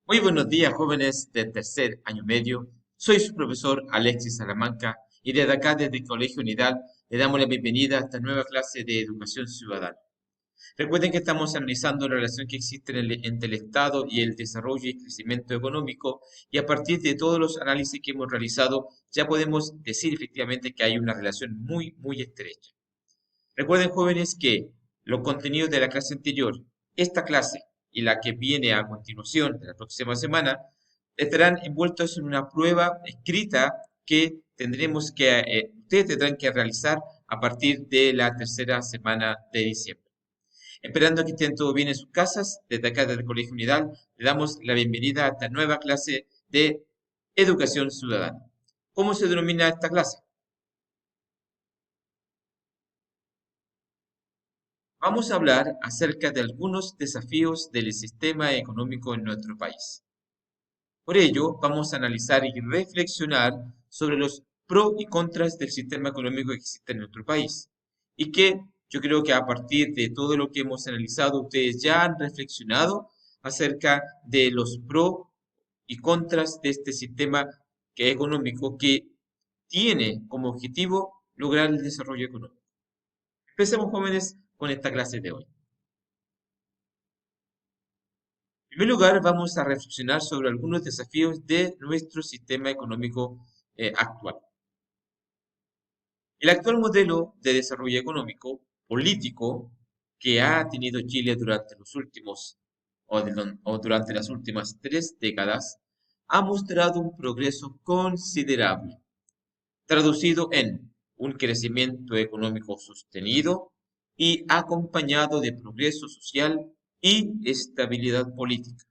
Muy buenos días, jóvenes de tercer año medio. Soy su profesor Alexis Salamanca y desde acá, desde el Colegio Unidad, le damos la bienvenida a esta nueva clase de educación ciudadana. Recuerden que estamos analizando la relación que existe entre el Estado y el desarrollo y crecimiento económico, y a partir de todos los análisis que hemos realizado, ya podemos decir efectivamente que hay una relación muy estrecha. Recuerden, jóvenes, que los contenidos de la clase anterior, esta clase y la que viene a continuación de la próxima semana, estarán envueltos en una prueba escrita que ustedes tendrán que realizar a partir de la tercera semana de diciembre. Esperando que estén todo bien en sus casas, desde acá, desde el Colegio Unidad, le damos la bienvenida a esta nueva clase de Educación Ciudadana. ¿Cómo se denomina esta clase? Vamos a hablar acerca de algunos desafíos del sistema económico en nuestro país. Por ello, vamos a analizar y reflexionar sobre los pros y contras del sistema económico que existe en nuestro país. Y que yo creo que a partir de todo lo que hemos analizado, ustedes ya han reflexionado acerca de los pros y contras de este sistema económico que tiene como objetivo lograr el desarrollo económico. Empecemos, jóvenes, con esta clase de hoy. En primer lugar, vamos a reflexionar sobre algunos desafíos de nuestro sistema económico actual. El actual modelo de desarrollo económico político que ha tenido Chile durante los últimos o durante las últimas 3 décadas ha mostrado un progreso considerable, traducido en un crecimiento económico sostenido y acompañado de progreso social y estabilidad política,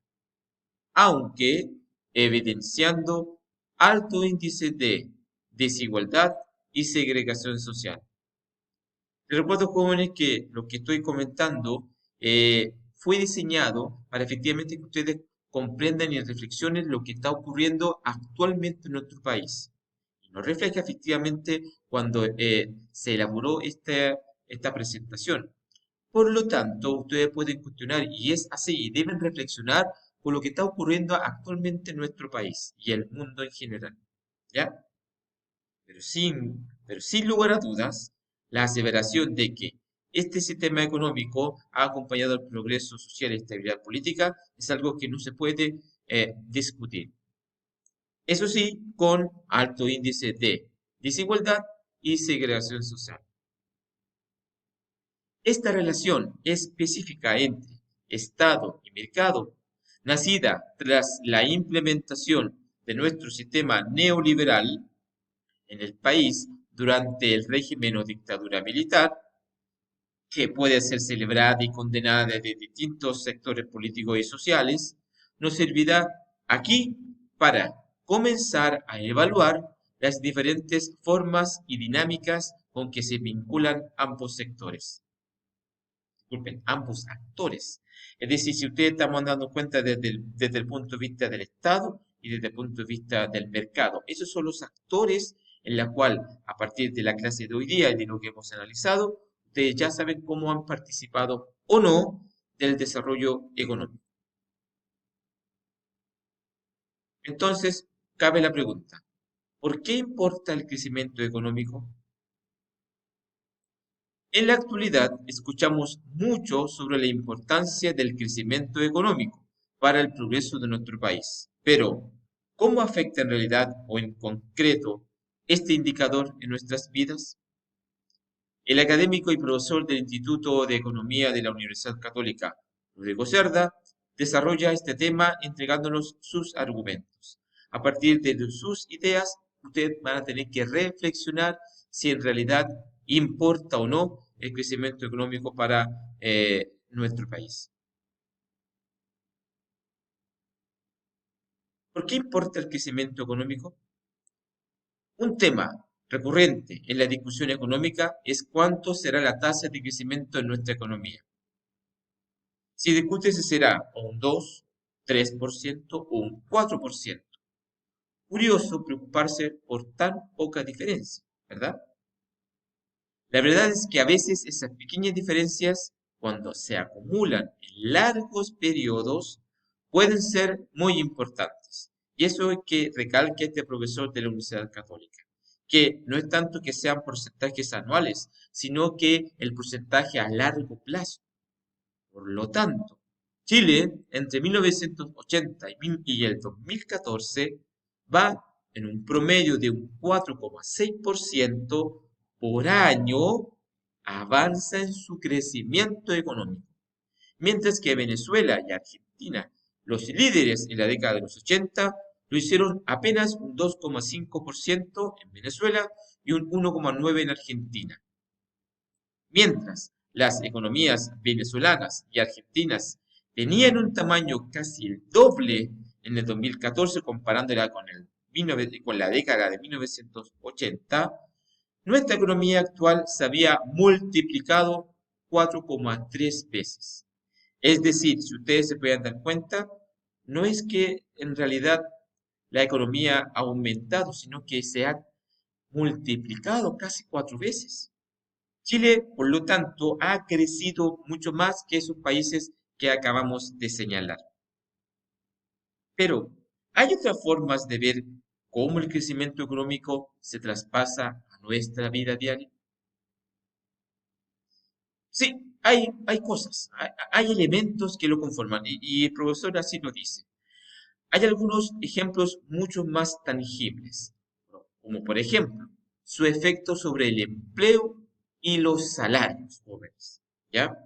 aunque evidenciando alto índice de desigualdad y segregación social. Les recuerdo, jóvenes, que lo que estoy comentando fue diseñado para efectivamente que ustedes comprendan y reflexionen lo que está ocurriendo actualmente en nuestro país. Y nos refleja efectivamente cuando se elaboró esta presentación. Por lo tanto, ustedes pueden cuestionar, y es así, y deben reflexionar por lo que está ocurriendo actualmente en nuestro país y el mundo en general. ¿Ya? Pero sin lugar a dudas, la aseveración de que este sistema económico ha acompañado el progreso social y estabilidad política es algo que no se puede discutir. Eso sí, con alto índice de desigualdad y segregación social. Esta relación específica entre Estado y mercado, nacida tras la implementación de nuestro sistema neoliberal en el país durante el régimen o dictadura militar, que puede ser celebrada y condenada desde distintos sectores políticos y sociales, nos servirá aquí para comenzar a evaluar las diferentes formas y dinámicas con que se vinculan ambos sectores. Disculpen, ambos actores. Es decir, si ustedes estamos dando cuenta desde el punto de vista del Estado y desde el punto de vista del mercado, esos son los actores en la cual, a partir de la clase de hoy día y de lo que hemos analizado, ustedes ya saben cómo han participado o no del desarrollo económico. Entonces, cabe la pregunta, ¿por qué importa el crecimiento económico? En la actualidad, escuchamos mucho sobre la importancia del crecimiento económico para el progreso de nuestro país. Pero, ¿cómo afecta en realidad o en concreto este indicador en nuestras vidas? El académico y profesor del Instituto de Economía de la Universidad Católica, Rodrigo Cerda, desarrolla este tema entregándonos sus argumentos. A partir de sus ideas, ustedes van a tener que reflexionar si en realidad importa o no el crecimiento económico para nuestro país. ¿Por qué importa el crecimiento económico? Un tema recurrente en la discusión económica es cuánto será la tasa de crecimiento en nuestra economía. Se discute si será un 2, 3% o un 4%. Curioso preocuparse por tan poca diferencia, ¿verdad? La verdad es que a veces esas pequeñas diferencias, cuando se acumulan en largos periodos, pueden ser muy importantes. Y eso es que recalca este profesor de la Universidad Católica, que no es tanto que sean porcentajes anuales, sino que el porcentaje a largo plazo. Por lo tanto, Chile entre 1980 y el 2014 va en un promedio de un 4,6% por año, avanza en su crecimiento económico, mientras que Venezuela y Argentina, los líderes en la década de los 80, lo hicieron apenas un 2,5% en Venezuela y un 1,9% en Argentina. Mientras las economías venezolanas y argentinas tenían un tamaño casi el doble en el 2014 comparándola con la década de 1980, nuestra economía actual se había multiplicado 4,3 veces. Es decir, si ustedes se pueden dar cuenta, no es que en realidad la economía ha aumentado, sino que se ha multiplicado casi 4 veces. Chile, por lo tanto, ha crecido mucho más que esos países que acabamos de señalar. Pero, ¿hay otras formas de ver cómo el crecimiento económico se traspasa a nuestra vida diaria? Sí, hay cosas, hay elementos que lo conforman, y el profesor así lo dice. Hay algunos ejemplos mucho más tangibles, como por ejemplo, su efecto sobre el empleo y los salarios jóvenes, ¿ya?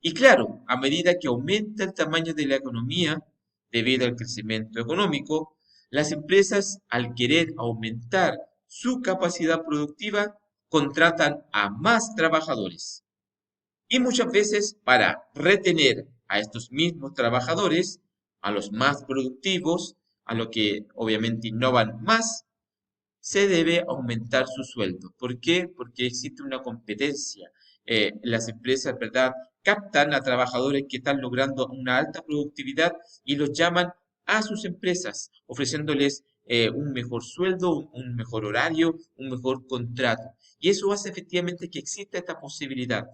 Y claro, a medida que aumenta el tamaño de la economía, debido al crecimiento económico, las empresas, al querer aumentar su capacidad productiva, contratan a más trabajadores. Y muchas veces para retener a estos mismos trabajadores, a los más productivos, a los que obviamente innovan más, se debe aumentar su sueldo. ¿Por qué? Porque existe una competencia. Las empresas, ¿verdad? Captan a trabajadores que están logrando una alta productividad y los llaman a sus empresas, ofreciéndoles un mejor sueldo, un mejor horario, un mejor contrato. Y eso hace efectivamente que exista esta posibilidad.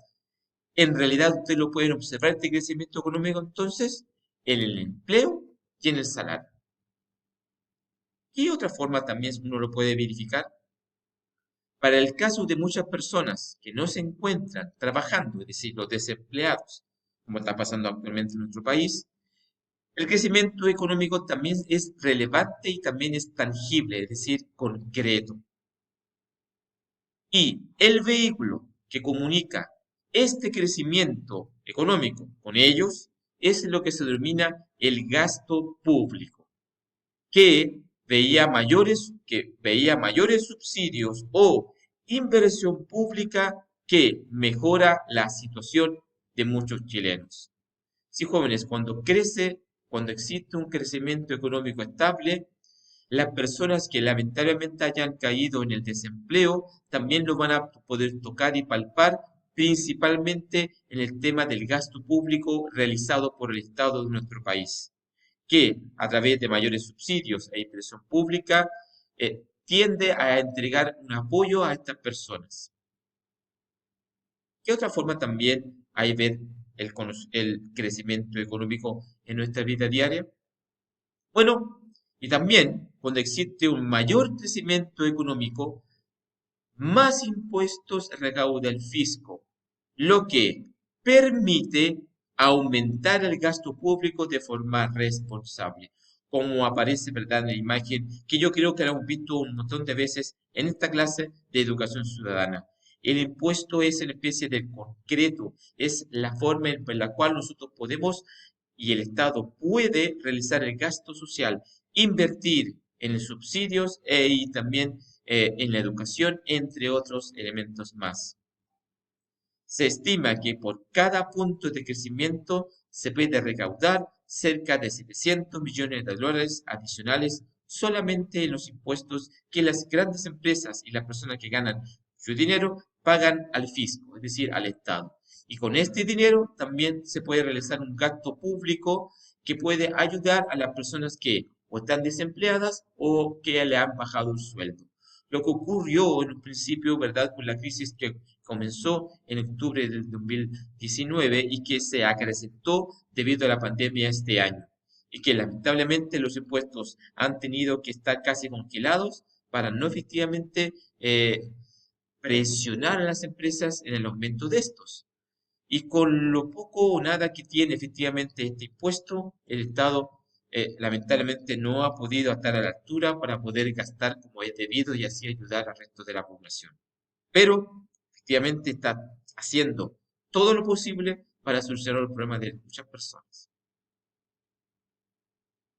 En realidad, ustedes lo pueden observar, este crecimiento económico, entonces, en el empleo y en el salario. ¿Qué otra forma también uno lo puede verificar? Para el caso de muchas personas que no se encuentran trabajando, es decir, los desempleados, como está pasando actualmente en nuestro país, el crecimiento económico también es relevante y también es tangible, es decir, concreto. Y el vehículo que comunica este crecimiento económico con ellos es lo que se denomina el gasto público, que veía mayores subsidios o inversión pública que mejora la situación de muchos chilenos. Sí, jóvenes, cuando existe un crecimiento económico estable, las personas que lamentablemente hayan caído en el desempleo también lo van a poder tocar y palpar, principalmente en el tema del gasto público realizado por el Estado de nuestro país, que a través de mayores subsidios e inversión pública tiende a entregar un apoyo a estas personas. ¿Qué otra forma también hay de ver el crecimiento económico en nuestra vida diaria? Bueno, y también cuando existe un mayor crecimiento económico, más impuestos recauda el fisco, lo que permite aumentar el gasto público de forma responsable, como aparece, ¿verdad?, en la imagen que yo creo que la hemos visto un montón de veces en esta clase de educación ciudadana. El impuesto es una especie de concreto, es la forma en la cual nosotros podemos y el Estado puede realizar el gasto social, invertir en los subsidios y también en la educación, entre otros elementos más. Se estima que por cada punto de crecimiento se puede recaudar cerca de 700 millones de dólares adicionales solamente en los impuestos que las grandes empresas y las personas que ganan su dinero pagan al fisco, es decir, al Estado. Y con este dinero también se puede realizar un gasto público que puede ayudar a las personas que o están desempleadas o que le han bajado el sueldo. Lo que ocurrió en un principio, ¿verdad?, con la crisis que comenzó en octubre del 2019 y que se acrecentó debido a la pandemia este año. y que lamentablemente los impuestos han tenido que estar casi congelados para no efectivamente presionar a las empresas en el aumento de estos. Y con lo poco o nada que tiene efectivamente este impuesto, el Estado lamentablemente no ha podido estar a la altura para poder gastar como es debido y así ayudar al resto de la población. Pero efectivamente está haciendo todo lo posible para solucionar el problema de muchas personas.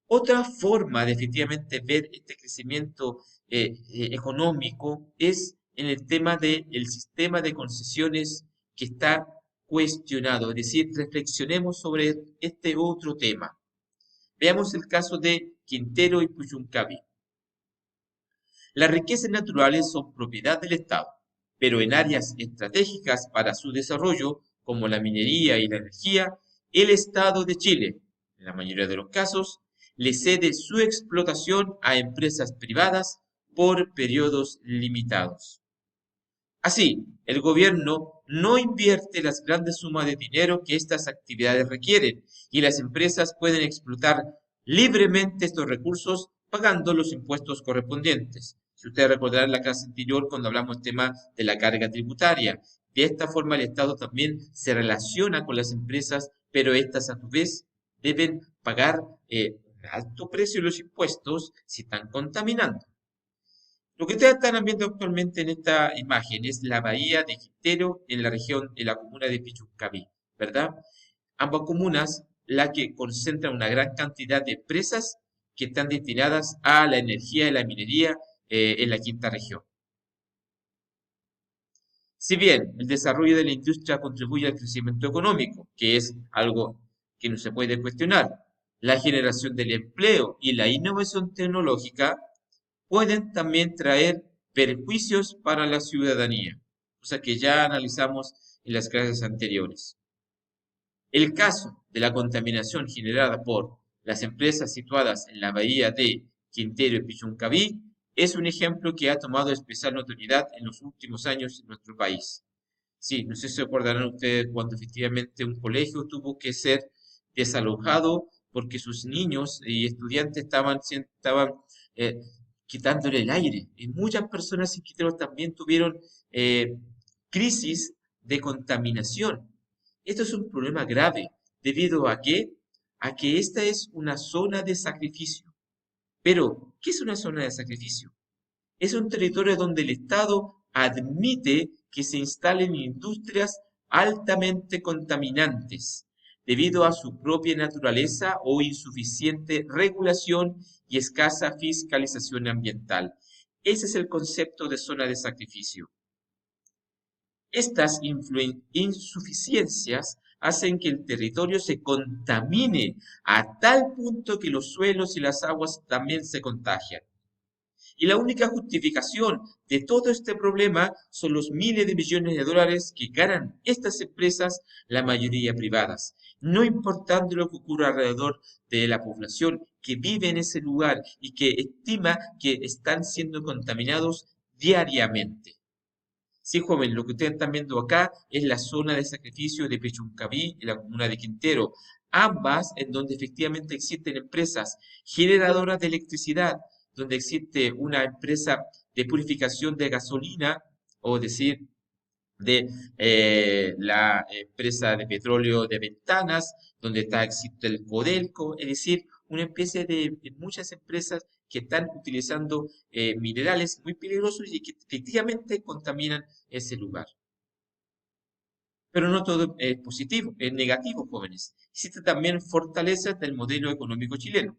Otra forma de efectivamente ver este crecimiento económico es en el tema del sistema de concesiones que está cuestionado. Es decir, reflexionemos sobre este otro tema. Veamos el caso de Quintero y Puyuncaví. Las riquezas naturales son propiedad del Estado, pero en áreas estratégicas para su desarrollo, como la minería y la energía, el Estado de Chile, en la mayoría de los casos, le cede su explotación a empresas privadas por periodos limitados. Así, el gobierno no invierte las grandes sumas de dinero que estas actividades requieren y las empresas pueden explotar libremente estos recursos pagando los impuestos correspondientes. Si ustedes recordarán la clase anterior cuando hablamos del tema de la carga tributaria, de esta forma el Estado también se relaciona con las empresas, pero estas a su vez deben pagar un alto precio de los impuestos si están contaminando. Lo que ustedes están viendo actualmente en esta imagen es la bahía de Quintero en la región, en la comuna de Pichuncaví, ¿verdad? Ambas comunas, la que concentran una gran cantidad de empresas que están destinadas a la energía y la minería en la quinta región. Si bien el desarrollo de la industria contribuye al crecimiento económico, que es algo que no se puede cuestionar, la generación del empleo y la innovación tecnológica pueden también traer perjuicios para la ciudadanía, cosa que ya analizamos en las clases anteriores. El caso de la contaminación generada por las empresas situadas en la bahía de Quintero y Pichuncaví es un ejemplo que ha tomado especial notoriedad en los últimos años en nuestro país. Sí, no sé si se acordarán ustedes cuando efectivamente un colegio tuvo que ser desalojado porque sus niños y estudiantes estaban eh, quitándole el aire. Y muchas personas en Quintero también tuvieron eh, crisis de contaminación. Esto es un problema grave, debido a que esta es una zona de sacrificio. Pero, ¿qué es una zona de sacrificio? Es un territorio donde el Estado admite que se instalen industrias altamente contaminantes, debido a su propia naturaleza o insuficiente regulación y escasa fiscalización ambiental. Ese es el concepto de zona de sacrificio. Estas insuficiencias hacen que el territorio se contamine a tal punto que los suelos y las aguas también se contagian. Y la única justificación de todo este problema son los miles de millones de dólares que ganan estas empresas, la mayoría privadas, no importando lo que ocurra alrededor de la población que vive en ese lugar y que estima que están siendo contaminados diariamente. Sí, joven, lo que ustedes están viendo acá es la zona de sacrificio de Pichuncaví y la comuna de Quintero, ambas en donde efectivamente existen empresas generadoras de electricidad, donde existe una empresa de purificación de gasolina, o decir, de la empresa de petróleo de Ventanas, donde existe el Codelco, es decir, una especie de muchas empresas que están utilizando minerales muy peligrosos y que efectivamente contaminan ese lugar. Pero no todo es positivo, es negativo, jóvenes. Existe también fortalezas del modelo económico chileno.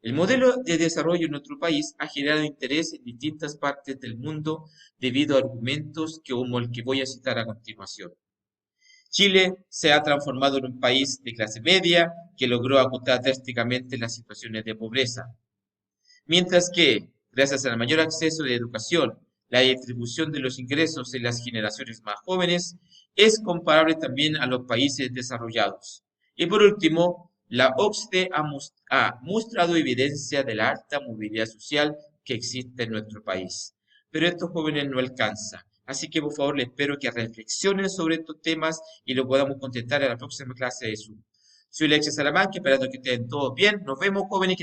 El modelo de desarrollo en nuestro país ha generado interés en distintas partes del mundo debido a argumentos como el que voy a citar a continuación. Chile se ha transformado en un país de clase media que logró acotar drásticamente las situaciones de pobreza. Mientras que, gracias al mayor acceso a la educación, la distribución de los ingresos en las generaciones más jóvenes es comparable también a los países desarrollados. Y por último, la OCDE ha mostrado evidencia de la alta movilidad social que existe en nuestro país. Pero estos jóvenes no alcanzan. Así que por favor les espero que reflexionen sobre estos temas y lo podamos contestar en la próxima clase de Zoom. Soy Alexia Salamanca, esperando que estén todos bien. Nos vemos, jóvenes.